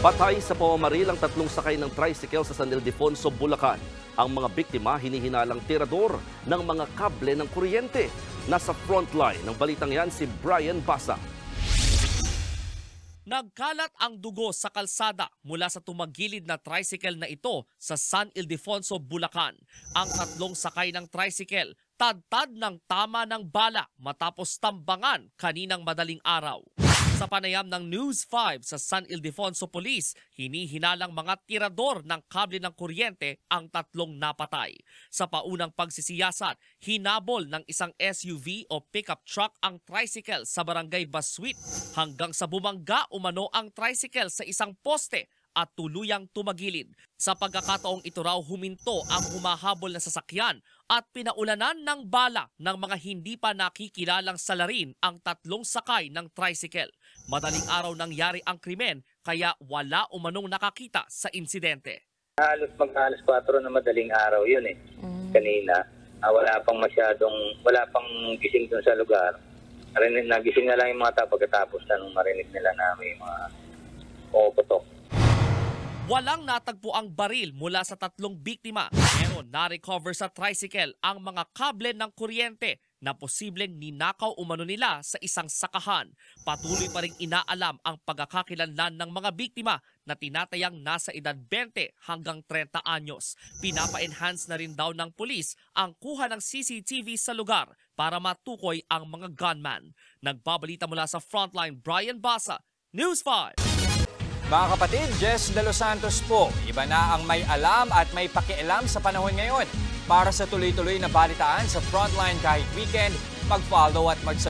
Patay sa pamamaril ang tatlong sakay ng tricycle sa San Ildefonso, Bulacan. Ang mga biktima hinihinalang tirador ng mga kable ng kuryente. Nasa frontline ng balitang yan si Brian Basa. Nagkalat ang dugo sa kalsada mula sa tumagilid na tricycle na ito sa San Ildefonso, Bulacan. Ang tatlong sakay ng tricycle tad-tad ng tama ng bala matapos tambangan kaninang madaling araw. Sa panayam ng News 5 sa San Ildefonso Police, hinihinalang mga tirador ng kable ng kuryente ang tatlong napatay. Sa paunang pagsisiyasat, hinabol ng isang SUV o pickup truck ang tricycle sa barangay Basuit hanggang sa bumangga umano ang tricycle sa isang poste at tuluyang tumagilid. Sa pagkakataong ito raw huminto ang humahabol na sasakyan at pinaulanan ng bala ng mga hindi pa nakikilalang salarin ang tatlong sakay ng tricycle. Madaling araw nangyari ang krimen kaya wala umanong nakakita sa insidente. Halos mag-alas 4 na madaling araw yun kanina. Wala pang gising dun sa lugar. Nagising na lang yung mga tao pagkatapos na nung marinig nila na may mga putok. Walang natagpo ang baril mula sa tatlong biktima, pero na-recover sa tricycle ang mga kable ng kuryente na posibleng ninakaw umano nila sa isang sakahan. Patuloy pa ring inaalam ang pagkakakilanlan ng mga biktima na tinatayang nasa edad 20 hanggang 30 anyos. Pinapa-enhance na rin daw ng pulis ang kuha ng CCTV sa lugar para matukoy ang mga gunman. Nagbabalita mula sa Frontline, Brian Basa, News 5. Mga kapatid, Jess De Los Santos po. Iba na ang may alam at may pakialam sa panahon ngayon. Para sa tuloy-tuloy na balitaan sa Frontline kahit weekend, mag-follow at mag